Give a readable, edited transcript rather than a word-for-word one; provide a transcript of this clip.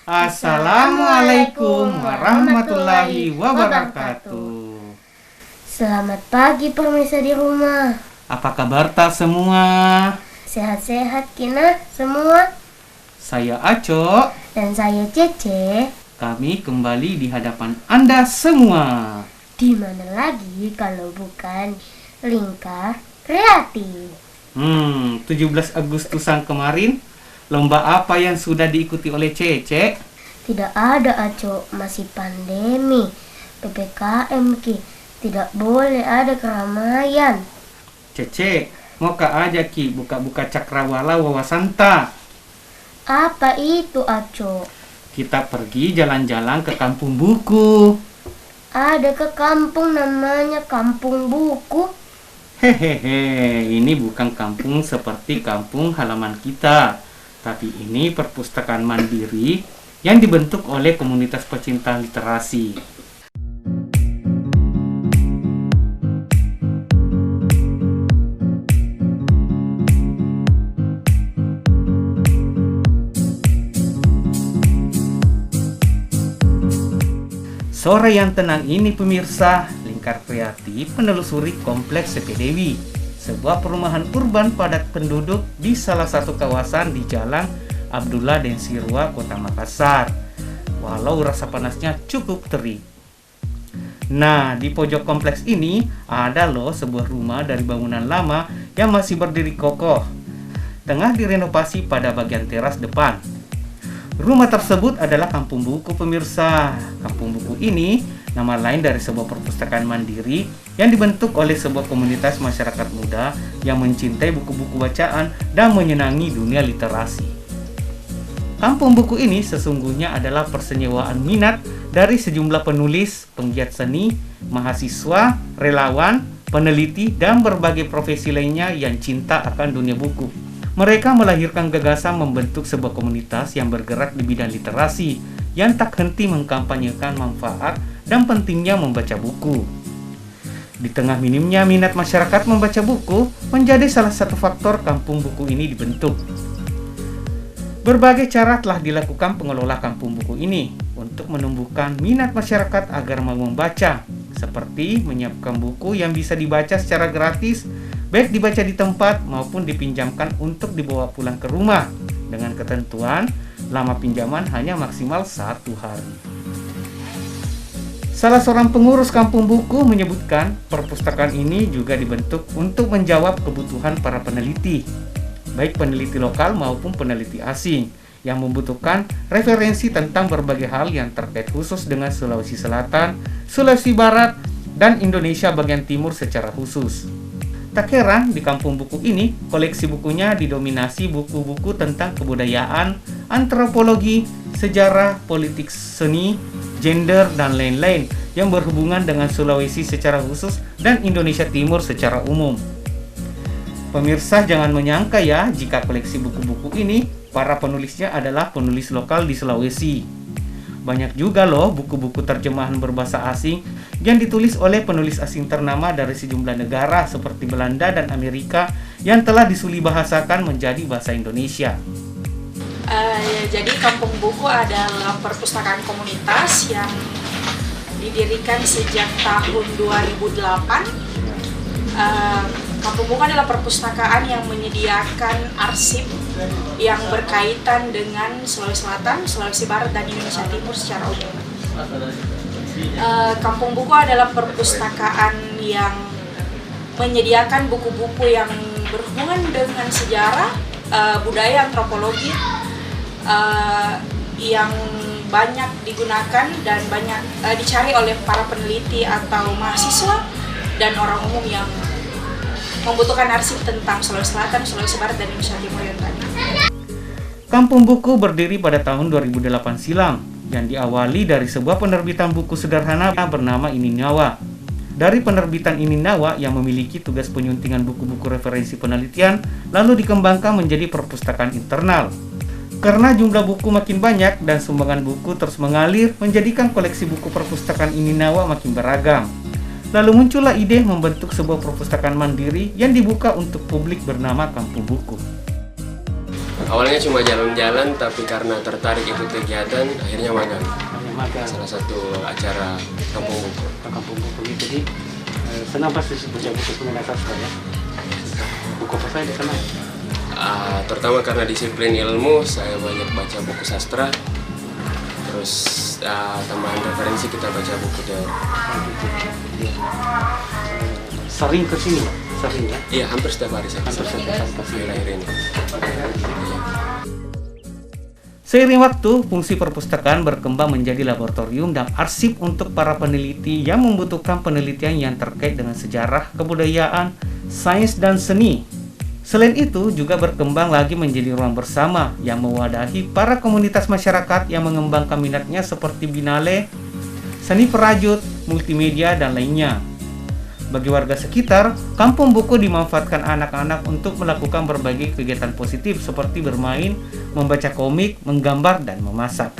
Assalamualaikum warahmatullahi wabarakatuh. Selamat pagi pemirsa di rumah. Apa kabar tak semua? Sehat-sehat kina semua? Saya Aco. Dan saya Cece. Kami kembali di hadapan Anda semua. Di mana lagi kalau bukan Lingkar Kreatif. 17 Agustusan kemarin, lomba apa yang sudah diikuti oleh Cece? Tidak ada Aco, masih pandemi. PPKM Ki, tidak boleh ada keramaian. Cece, mau aja Ki buka-buka cakrawala wawasan tak? Apa itu Aco? Kita pergi jalan-jalan ke kampung buku. Ada ke kampung namanya Kampung Buku. Hehehe, ini bukan kampung seperti kampung halaman kita, tapi ini perpustakaan mandiri yang dibentuk oleh komunitas pecinta literasi. Sore yang tenang ini pemirsa, Lingkar Kreatif menelusuri Kompleks Sepe Dewi, sebuah perumahan urban padat penduduk di salah satu kawasan di Jalan Abdullah Den Sirwa, Kota Makassar. Walau rasa panasnya cukup terik. Nah, di pojok kompleks ini ada loh sebuah rumah dari bangunan lama yang masih berdiri kokoh. Tengah direnovasi pada bagian teras depan. Rumah tersebut adalah Kampung Buku pemirsa. Kampung Buku ini nama lain dari sebuah perpustakaan mandiri yang dibentuk oleh sebuah komunitas masyarakat muda yang mencintai buku-buku bacaan dan menyenangi dunia literasi. Kampung Buku ini sesungguhnya adalah persenyawaan minat dari sejumlah penulis, penggiat seni, mahasiswa, relawan, peneliti, dan berbagai profesi lainnya yang cinta akan dunia buku. Mereka melahirkan gagasan membentuk sebuah komunitas yang bergerak di bidang literasi yang tak henti mengkampanyekan manfaat dan pentingnya membaca buku. Di tengah minimnya minat masyarakat membaca buku menjadi salah satu faktor Kampung Buku ini dibentuk. Berbagai cara telah dilakukan pengelola Kampung Buku ini untuk menumbuhkan minat masyarakat agar mau membaca, seperti menyiapkan buku yang bisa dibaca secara gratis, baik dibaca di tempat maupun dipinjamkan untuk dibawa pulang ke rumah, dengan ketentuan lama pinjaman hanya maksimal 1 hari. Salah seorang pengurus Kampung Buku menyebutkan perpustakaan ini juga dibentuk untuk menjawab kebutuhan para peneliti, baik peneliti lokal maupun peneliti asing, yang membutuhkan referensi tentang berbagai hal yang terkait khusus dengan Sulawesi Selatan, Sulawesi Barat, dan Indonesia bagian timur secara khusus. Tak heran di Kampung Buku ini, koleksi bukunya didominasi buku-buku tentang kebudayaan, antropologi, sejarah, politik seni, gender, dan lain-lain yang berhubungan dengan Sulawesi secara khusus dan Indonesia Timur secara umum. Pemirsa jangan menyangka ya jika koleksi buku-buku ini para penulisnya adalah penulis lokal di Sulawesi. Banyak juga loh buku-buku terjemahan berbahasa asing yang ditulis oleh penulis asing ternama dari sejumlah negara seperti Belanda dan Amerika yang telah disulibahasakan menjadi bahasa Indonesia. Jadi Kampung Buku adalah perpustakaan komunitas yang didirikan sejak tahun 2008. Kampung Buku adalah perpustakaan yang menyediakan arsip yang berkaitan dengan Sulawesi Selatan, Sulawesi Barat, dan Indonesia Timur secara umum. Kampung Buku adalah perpustakaan yang menyediakan buku-buku yang berhubungan dengan sejarah, budaya, antropologi, yang banyak digunakan dan banyak dicari oleh para peneliti atau mahasiswa dan orang umum yang membutuhkan arsip tentang Sulawesi Selatan, Sulawesi Barat, dan Indonesia Timur yang tadi. Kampung Buku berdiri pada tahun 2008 silam yang diawali dari sebuah penerbitan buku sederhana bernama Ininawa. Dari penerbitan Ininawa yang memiliki tugas penyuntingan buku-buku referensi penelitian, lalu dikembangkan menjadi perpustakaan internal. Karena jumlah buku makin banyak dan sumbangan buku terus mengalir, menjadikan koleksi buku perpustakaan Ininawa makin beragam. Lalu muncullah ide membentuk sebuah perpustakaan mandiri yang dibuka untuk publik bernama Kampung Buku. Awalnya cuma jalan-jalan, tapi karena tertarik ikut kegiatan, akhirnya magang. Magang. Salah satu acara kampung buku. Kampung buku. Jadi senang pasti baca buku penilaian sastra ya. Buku apa saja di sana? Terutama karena disiplin ilmu, saya banyak baca buku sastra. Terus tambahan referensi kita baca buku teori. Sering ke sini, sering ya? Iya, hampir setiap hari saya Hampir setiap hari ke sini. akhir ini. Seiring waktu, fungsi perpustakaan berkembang menjadi laboratorium dan arsip untuk para peneliti yang membutuhkan penelitian yang terkait dengan sejarah, kebudayaan, sains, dan seni. Selain itu, juga berkembang lagi menjadi ruang bersama yang mewadahi para komunitas masyarakat yang mengembangkan minatnya seperti binale, seni perajut, multimedia, dan lainnya. Bagi warga sekitar, kampung buku dimanfaatkan anak-anak untuk melakukan berbagai kegiatan positif seperti bermain, membaca komik, menggambar, dan memasak.